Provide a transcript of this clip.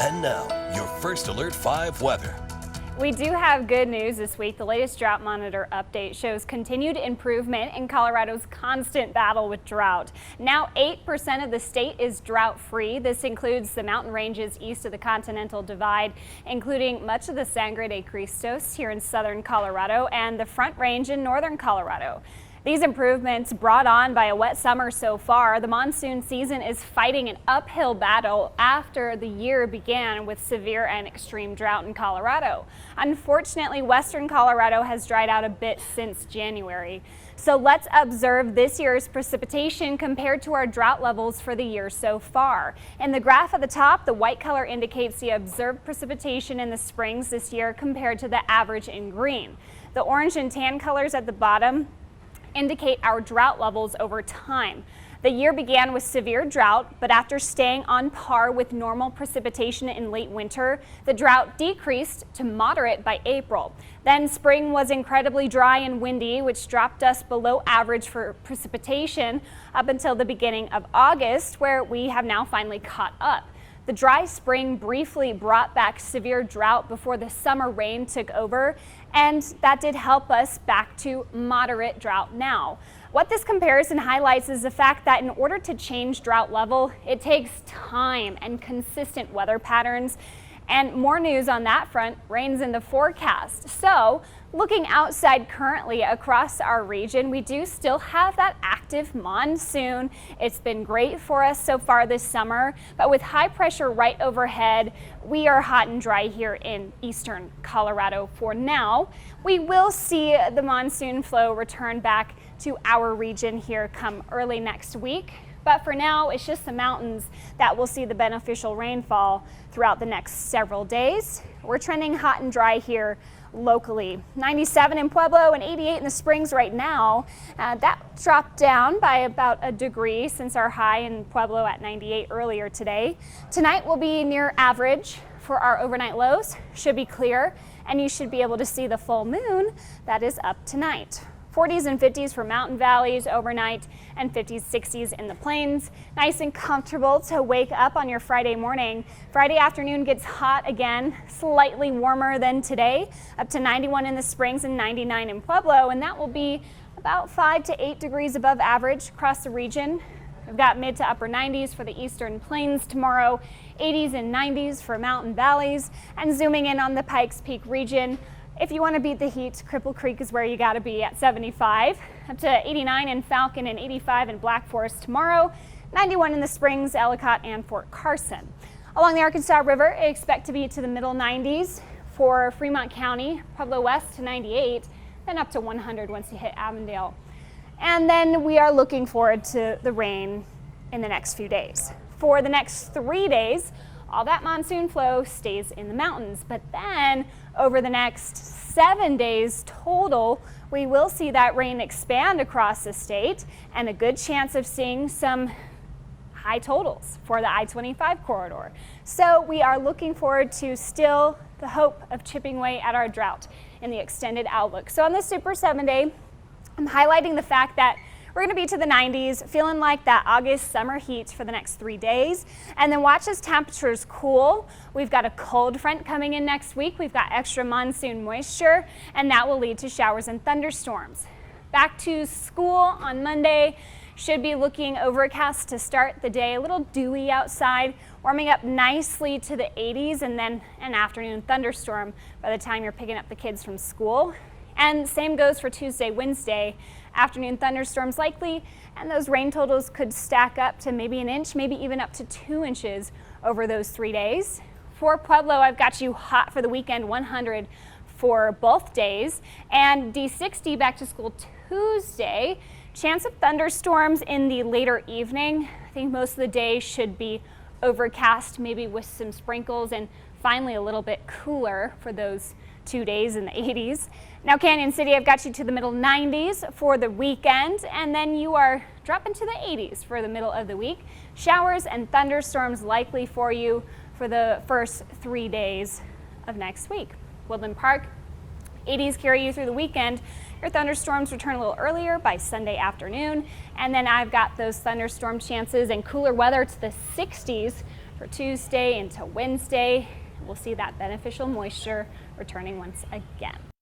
And now, your First Alert 5 weather. We do have good news this week. The latest drought monitor update shows continued improvement in Colorado's constant battle with drought. Now 8% of the state is drought-free. This includes the mountain ranges east of the Continental Divide, including much of the Sangre de Cristos here in southern Colorado and the Front Range in northern Colorado. These improvements brought on by a wet summer so far. The monsoon season is fighting an uphill battle after the year began with severe and extreme drought in Colorado. Unfortunately, western Colorado has dried out a bit since January. So let's observe this year's precipitation compared to our drought levels for the year so far. In the graph at the top, the white color indicates the observed precipitation in the springs this year compared to the average in green. The orange and tan colors at the bottom indicate our drought levels over time. The year began with severe drought, but after staying on par with normal precipitation in late winter, the drought decreased to moderate by April. Then spring was incredibly dry and windy, which dropped us below average for precipitation up until the beginning of August, where we have now finally caught up. The dry spring briefly brought back severe drought before the summer rain took over, and that did help us back to moderate drought now. What this comparison highlights is the fact that in order to change drought level, it takes time and consistent weather patterns. And more news on that front, rain's in the forecast. So looking outside currently across our region, we do still have that active monsoon. It's been great for us so far this summer, but with high pressure right overhead, we are hot and dry here in eastern Colorado for now. We will see the monsoon flow return back to our region here come early next week. But for now, it's just the mountains that will see the beneficial rainfall throughout the next several days. We're trending hot and dry here locally. 97 in Pueblo and 88 in the Springs right now. That dropped down by about a degree since our high in Pueblo at 98 earlier today. Tonight will be near average for our overnight lows. Should be clear, and you should be able to see the full moon that is up tonight. 40s and 50s for mountain valleys overnight and 50s, 60s in the plains. Nice and comfortable to wake up on your Friday morning. Friday afternoon gets hot again, slightly warmer than today, up to 91 in the Springs and 99 in Pueblo, and that will be about 5 to 8 degrees above average across the region. We've got mid to upper 90s for the eastern plains tomorrow, 80s and 90s for mountain valleys, and zooming in on the Pikes Peak region. If you want to beat the heat, Cripple Creek is where you got to be at 75, up to 89 in Falcon and 85 in Black Forest tomorrow, 91 in the Springs, Ellicott, and Fort Carson. Along the Arkansas River, expect to be to the middle 90s for Fremont County, Pueblo West to 98, then up to 100 once you hit Avondale. And then we are looking forward to the rain in the next few days. For the next 3 days, all that monsoon flow stays in the mountains, but then over the next 7 days total, we will see that rain expand across the state and a good chance of seeing some high totals for the I-25 corridor. So we are looking forward to still the hope of chipping away at our drought in the extended outlook. So on this Super 7 day, I'm highlighting the fact that we're going to be to the 90s, feeling like that August summer heat for the next 3 days. And then watch as temperatures cool. We've got a cold front coming in next week. We've got extra monsoon moisture, and that will lead to showers and thunderstorms. Back to school on Monday. Should be looking overcast to start the day. A little dewy outside, warming up nicely to the 80s, and then an afternoon thunderstorm by the time you're picking up the kids from school. And same goes for Tuesday, Wednesday. Afternoon thunderstorms likely, and those rain totals could stack up to maybe an inch, maybe even up to 2 inches over those 3 days. For Pueblo, I've got you hot for the weekend, 100 for both days, and D60 back to school Tuesday. Chance of thunderstorms in the later evening. I think most of the day should be overcast, maybe with some sprinkles, and finally a little bit cooler for those 2 days in the 80s. Now Canyon City, I've got you to the middle 90s for the weekend, and then you are dropping to the 80s for the middle of the week. Showers and thunderstorms likely for you for the first 3 days of next week. Woodland Park, 80s carry you through the weekend. Your thunderstorms return a little earlier by Sunday afternoon, and then I've got those thunderstorm chances and cooler weather to the 60s For Tuesday into Wednesday, we'll see that beneficial moisture returning once again.